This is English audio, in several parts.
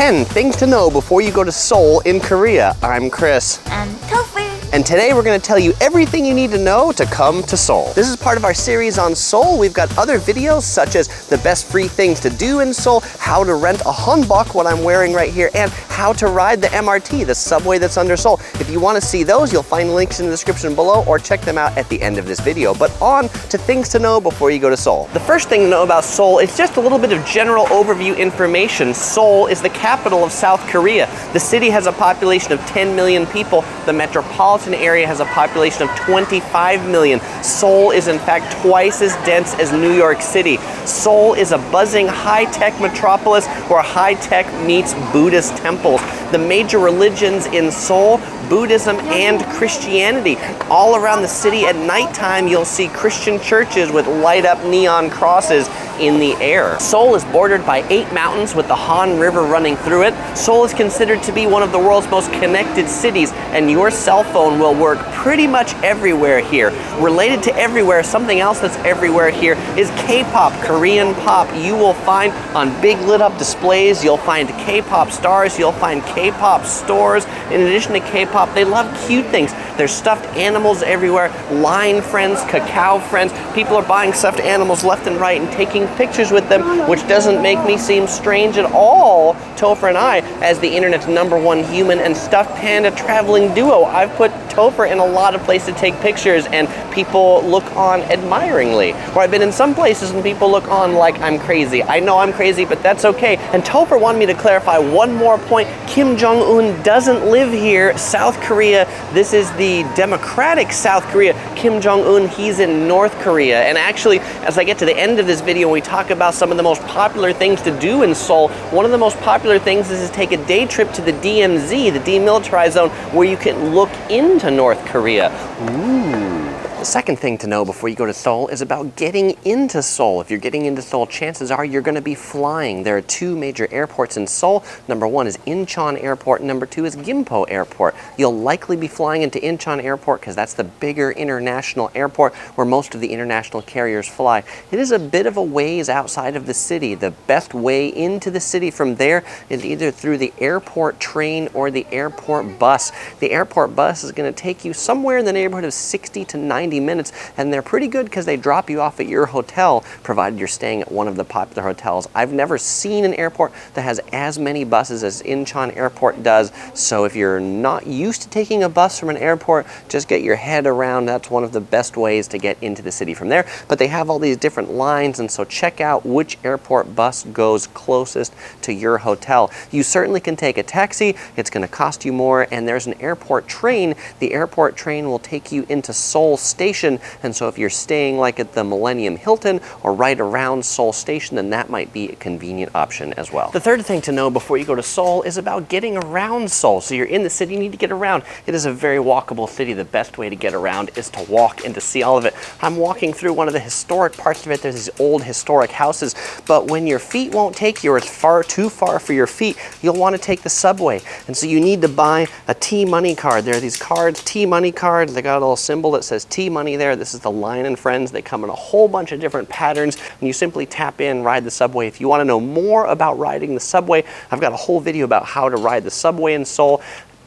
10 things to know before you go to Seoul in Korea. I'm Chris. And Tofu. And today we're going to tell you everything you need to know to come to Seoul. This is part of our series on Seoul. We've got other videos such as the best free things to do in Seoul, how to rent a hanbok, what I'm wearing right here, and how to ride the MRT, the subway that's under Seoul. If you want to see those, you'll find links in the description below or check them out at the end of this video. But on to things to know before you go to Seoul. The first thing to know about Seoul is just a little bit of general overview information. Seoul is the capital of South Korea. The city has a population of 10 million people. The metropolitan area has a population of 25 million. Seoul is in fact twice as dense as New York City. Seoul is a buzzing high-tech metropolis where high-tech meets Buddhist temples. The major religions in Seoul, Buddhism and Christianity. All around the city at nighttime, you'll see Christian churches with light-up neon crosses in the air. Seoul is bordered by 8 mountains with the Han River running through it. Seoul is considered to be one of the world's most connected cities, and your cell phone will work pretty much everywhere here. Related to everywhere, something else that's everywhere here is K-pop, Korean pop. You will find on big lit up displays, you'll find K-pop stars, you'll find K-pop stores. In addition to K-pop, they love cute things. There's stuffed animals everywhere, line friends, cacao friends. People are buying stuffed animals left and right and taking pictures with them, which doesn't make me seem strange at all, Topher and I, as the internet's #1 human and stuffed panda traveling duo. I've put Topher in a lot of places to take pictures and people look on admiringly. Or I've been in some places and people look on like I'm crazy. I know I'm crazy, but that's okay. And Topher wanted me to clarify one more point. Kim Jong-un doesn't live here. South Korea, this is the democratic South Korea. Kim Jong-un, he's in North Korea. And actually, as I get to the end of this video, we talk about some of the most popular things to do in Seoul. One of the most popular things is to take a day trip to the DMZ, the demilitarized zone, where you can look into North Korea. Ooh. The second thing to know before you go to Seoul is about getting into Seoul. If you're getting into Seoul, chances are you're going to be flying. There are 2 major airports in Seoul. #1 is Incheon Airport, and #2 is Gimpo Airport. You'll likely be flying into Incheon Airport because that's the bigger international airport where most of the international carriers fly. It is a bit of a ways outside of the city. The best way into the city from there is either through the airport train or the airport bus. The airport bus is going to take you somewhere in the neighborhood of 60 to 90 minutes, and they're pretty good because they drop you off at your hotel, provided you're staying at one of the popular hotels. I've never seen an airport that has as many buses as Incheon Airport does, so if you're not used to taking a bus from an airport, just get your head around. That's one of the best ways to get into the city from there. But they have all these different lines, and so check out which airport bus goes closest to your hotel. You certainly can take a taxi. It's going to cost you more, and there's an airport train. The airport train will take you into Seoul Station, and so if you're staying like at the Millennium Hilton or right around Seoul Station, then that might be a convenient option as well. The third thing to know before you go to Seoul is about getting around Seoul. So you're in the city, you need to get around. It is a very walkable city. The best way to get around is to walk and to see all of it. I'm walking through one of the historic parts of it. There's these old historic houses, but when your feet won't take you or it's too far for your feet, you'll want to take the subway. And so you need to buy a T-Money card. There are these cards, T-Money cards. They got a little symbol that says T-Money there. This is the Line and Friends. They come in a whole bunch of different patterns, and you simply tap in, ride the subway. If you want to know more about riding the subway, I've got a whole video about how to ride the subway in Seoul.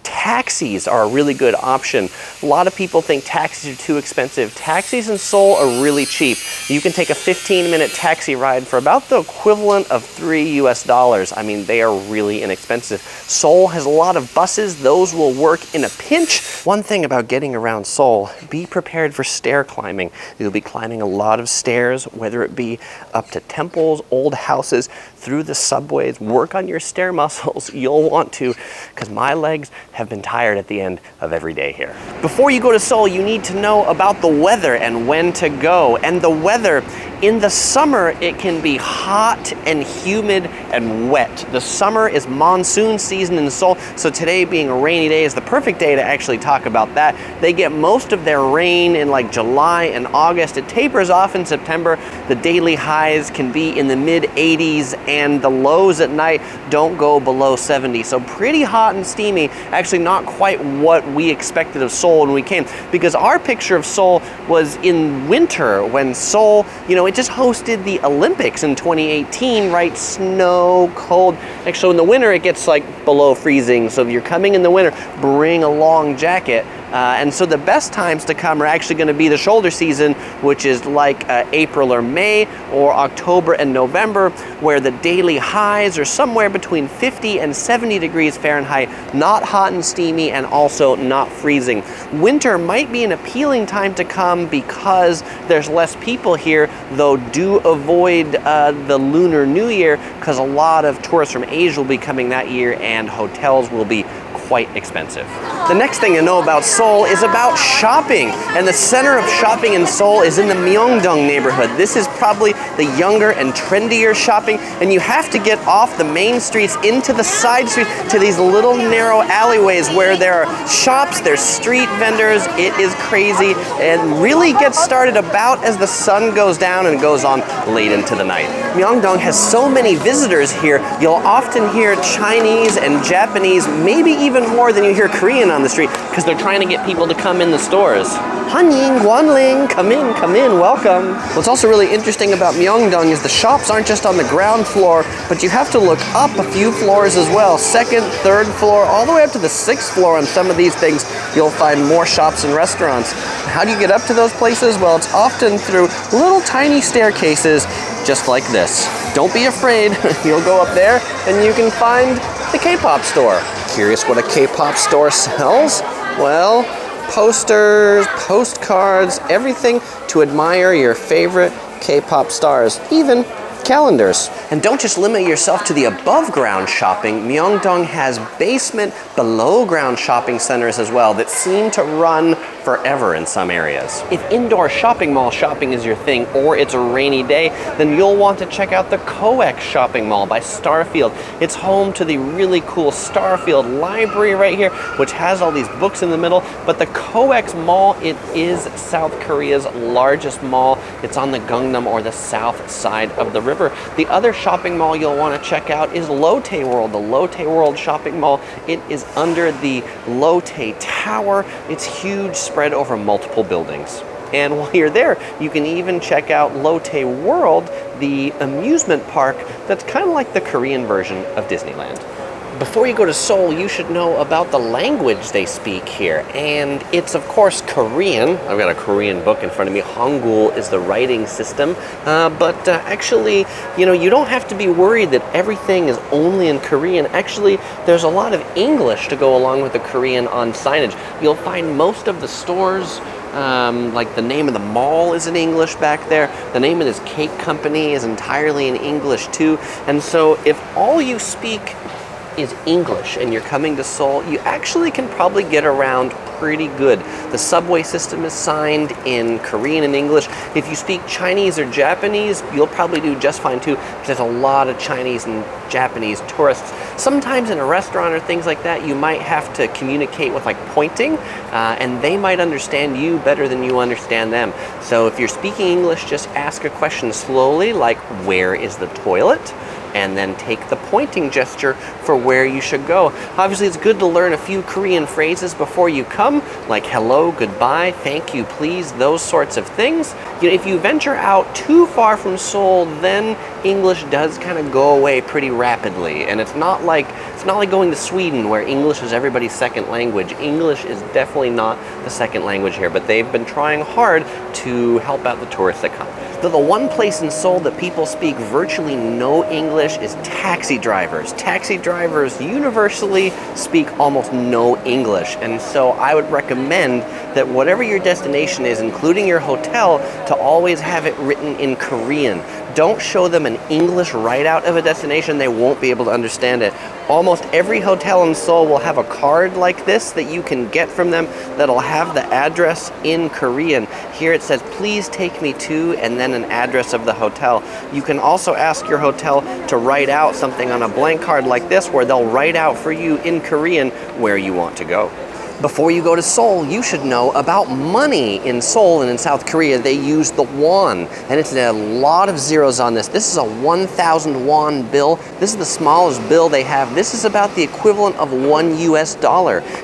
Taxis are a really good option. A lot of people think taxis are too expensive. Taxis in Seoul are really cheap. You can take a 15-minute taxi ride for about the equivalent of $3 US. I mean, they are really inexpensive. Seoul has a lot of buses. Those will work in a pinch. One thing about getting around Seoul, be prepared for stair climbing. You'll be climbing a lot of stairs, whether it be up to temples, old houses, through the subways. Work on your stair muscles. You'll want to, because my legs have been tired at the end of every day here. Before you go to Seoul, you need to know about the weather and when to go. And the weather, in the summer, it can be hot and humid and wet. The summer is monsoon season in Seoul, so today being a rainy day is the perfect day to actually talk about that. They get most of their rain in like July and August. It tapers off in September. The daily highs can be in the mid-80s and the lows at night don't go below 70. So pretty hot and steamy. Actually, actually not quite what we expected of Seoul when we came, because our picture of Seoul was in winter when Seoul, you know, it just hosted the Olympics in 2018, right? Snow, cold. Actually, in the winter, it gets like below freezing. So if you're coming in the winter, bring a long jacket. And so the best times to come are actually going to be the shoulder season, which is like April or May, or October and November, where the daily highs are somewhere between 50 and 70 degrees Fahrenheit, not hot and steamy, and also not freezing. Winter might be an appealing time to come because there's less people here, though do avoid the Lunar New Year, because a lot of tourists from Asia will be coming that year and hotels will be quite expensive. The next thing to know about Seoul is about shopping, and the center of shopping in Seoul is in the Myeongdong neighborhood. This is probably the younger and trendier shopping, and you have to get off the main streets into the side streets to these little narrow alleyways where there are shops, there's street vendors. It is crazy, and really gets started about as the sun goes down and goes on late into the night. Myeongdong has so many visitors here, you'll often hear Chinese and Japanese, maybe even more than you hear Korean on the street, because they're trying to get people to come in the stores. Hanying, Guanling, come in, welcome. What's also really interesting about Myeongdong is the shops aren't just on the ground floor, but you have to look up a few floors as well. Second, third floor, all the way up to the 6th floor on some of these things, you'll find more shops and restaurants. How do you get up to those places? Well, it's often through little tiny staircases, just like this. Don't be afraid, you'll go up there and you can find the K-pop store. Curious what a K-pop store sells? Well, posters, postcards, everything to admire your favorite K-pop stars, even calendars. And don't just limit yourself to the above ground shopping. Myeongdong has basement, below ground shopping centers as well that seem to run forever in some areas. If indoor shopping mall shopping is your thing, or it's a rainy day, then you'll want to check out the COEX shopping mall by Starfield. It's home to the really cool Starfield library right here, which has all these books in the middle. But the COEX mall, it is South Korea's largest mall. It's on the Gangnam, or the south side of the river. The other shopping mall you'll want to check out is Lotte World, the Lotte World shopping mall. It is under the Lotte Tower. It's huge, spread over multiple buildings. And while you're there, you can even check out Lotte World, the amusement park that's kind of like the Korean version of Disneyland. Before you go to Seoul, you should know about the language they speak here, and it's of course Korean. I've got a Korean book in front of me. Hangul is the writing system, but actually, you know, you don't have to be worried that everything is only in Korean. Actually, there's a lot of English to go along with the Korean on signage. You'll find most of the stores, like the name of the mall is in English back there. The name of this cake company is entirely in English too. And so if all you speak is English and you're coming to Seoul, you actually can probably get around pretty good. The subway system is signed in Korean and English. If you speak Chinese or Japanese, you'll probably do just fine too, because there's a lot of Chinese and Japanese tourists. Sometimes in a restaurant or things like that, you might have to communicate with like pointing, and they might understand you better than you understand them. So if you're speaking English, just ask a question slowly, like, where is the toilet? And then take the pointing gesture for where you should go. Obviously, it's good to learn a few Korean phrases before you come, like hello, goodbye, thank you, please, those sorts of things. You know, if you venture out too far from Seoul, then English does kind of go away pretty rapidly. And it's not like going to Sweden, where English is everybody's second language. English is definitely not the second language here, but they've been trying hard to help out the tourists that come. The one place in Seoul that people speak virtually no English is taxi drivers. Taxi drivers universally speak almost no English, and so I would recommend that whatever your destination is, including your hotel, to always have it written in Korean. Don't show them an English write-out of a destination. They won't be able to understand it. Almost every hotel in Seoul will have a card like this that you can get from them that'll have the address in Korean. Here it says, please take me to, and then an address of the hotel. You can also ask your hotel to write out something on a blank card like this, where they'll write out for you in Korean where you want to go. Before you go to Seoul, you should know about money. In Seoul and in South Korea, they use the won, and it's a lot of zeros on this. This is a 1,000 won bill. This is the smallest bill they have. This is about the equivalent of $1 US.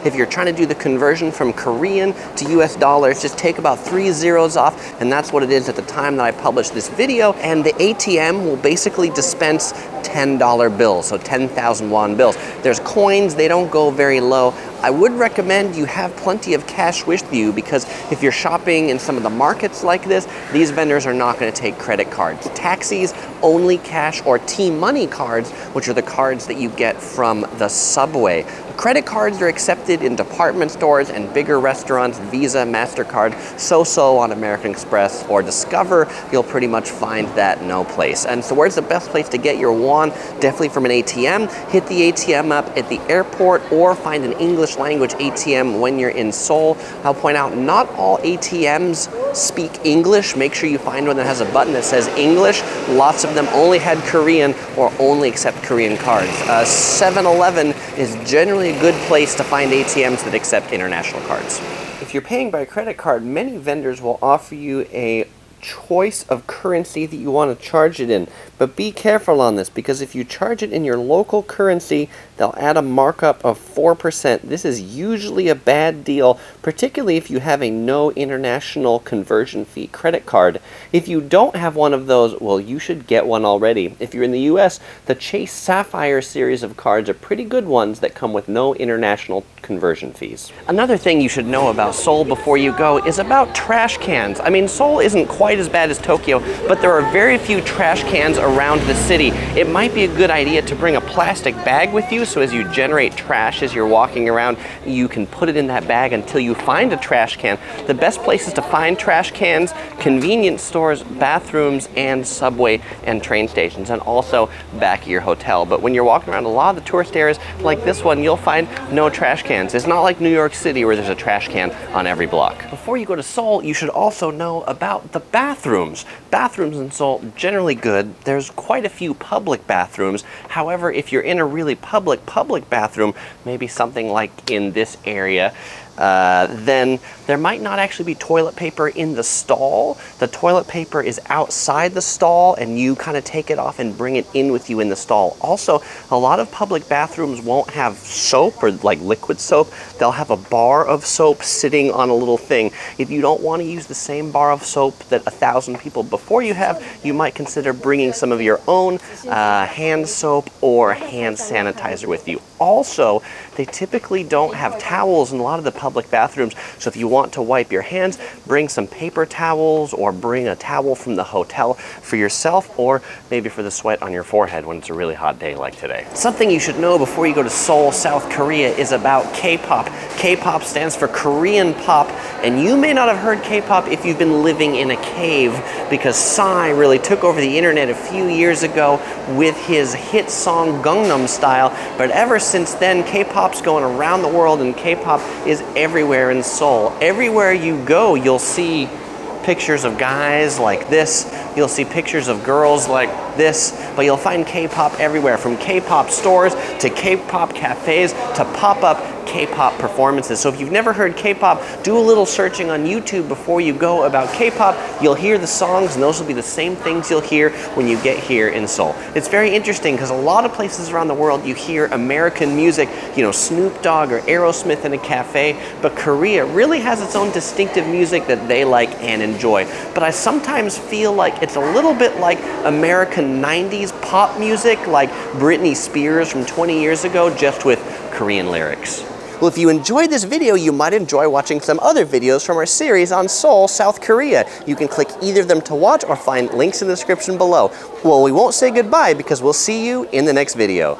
If you're trying to do the conversion from Korean to US dollars, just take about 3 zeros off, and that's what it is at the time that I published this video. And the ATM will basically dispense $10 bills, so 10,000 won bills. There's coins, they don't go very low. I would recommend you have plenty of cash with you, because if you're shopping in some of the markets like this, these vendors are not going to take credit cards. Taxis, only cash or T-money cards, which are the cards that you get from the subway. Credit cards are accepted in department stores and bigger restaurants, Visa, MasterCard, so-so on American Express or Discover. You'll pretty much find that no place. And so where's the best place to get your won? Definitely from an ATM. Hit the ATM up at the airport or find an English language ATM when you're in Seoul. I'll point out, not all ATMs speak English. Make sure you find one that has a button that says English. Lots of them only had Korean or only accept Korean cards. 7-Eleven is generally a good place to find ATMs that accept international cards. If you're paying by credit card, many vendors will offer you a choice of currency that you want to charge it in. But be careful on this, because if you charge it in your local currency, they'll add a markup of 4%. This is usually a bad deal, particularly if you have a no international conversion fee credit card. If you don't have one of those, well, you should get one already. If you're in the US, the Chase Sapphire series of cards are pretty good ones that come with no international conversion fees. Another thing you should know about Seoul before you go is about trash cans. I mean, Seoul isn't quite as bad as Tokyo, but there are very few trash cans around the city. It might be a good idea to bring a plastic bag with you, so as you generate trash as you're walking around, you can put it in that bag until you find a trash can. The best places to find trash cans: convenience stores, bathrooms, and subway and train stations, and also back at your hotel. But when you're walking around a lot of the tourist areas like this one, you'll find no trash cans. It's not like New York City where there's a trash can on every block. Before you go to Seoul, you should also know about the bathrooms. Bathrooms in Seoul, generally good. There's quite a few public bathrooms. However, if you're in a really public bathroom, maybe something like in this area, then there might not actually be toilet paper in the stall. The toilet paper is outside the stall, and you kind of take it off and bring it in with you in the stall. Also, a lot of public bathrooms won't have soap or like liquid soap. They'll have a bar of soap sitting on a little thing. If you don't want to use the same bar of soap that 1,000 people before you have, you might consider bringing some of your own hand soap or hand sanitizer with you. Also, they typically don't have towels in a lot of the public bathrooms, so if you want to wipe your hands, bring some paper towels or bring a towel from the hotel for yourself, or maybe for the sweat on your forehead when it's a really hot day like today. Something you should know before you go to Seoul, South Korea is about K-pop. K-pop stands for Korean pop, and you may not have heard K-pop if you've been living in a cave, because Psy really took over the internet a few years ago with his hit song Gangnam Style, but ever since then, K-pop's going around the world, and K-pop is everywhere in Seoul. Everywhere you go, you'll see pictures of guys like this. You'll see pictures of girls like this, but you'll find K-pop everywhere, from K-pop stores to K-pop cafes to pop-up K-pop performances. So if you've never heard K-pop, do a little searching on YouTube before you go about K-pop. You'll hear the songs, and those will be the same things you'll hear when you get here in Seoul. It's very interesting because a lot of places around the world you hear American music, you know, Snoop Dogg or Aerosmith in a cafe, but Korea really has its own distinctive music that they like and enjoy. But I sometimes feel like it's a little bit like American 90s pop music, like Britney Spears from 20 years ago, just with Korean lyrics. Well, if you enjoyed this video, you might enjoy watching some other videos from our series on Seoul, South Korea. You can click either of them to watch or find links in the description below. Well, we won't say goodbye because we'll see you in the next video.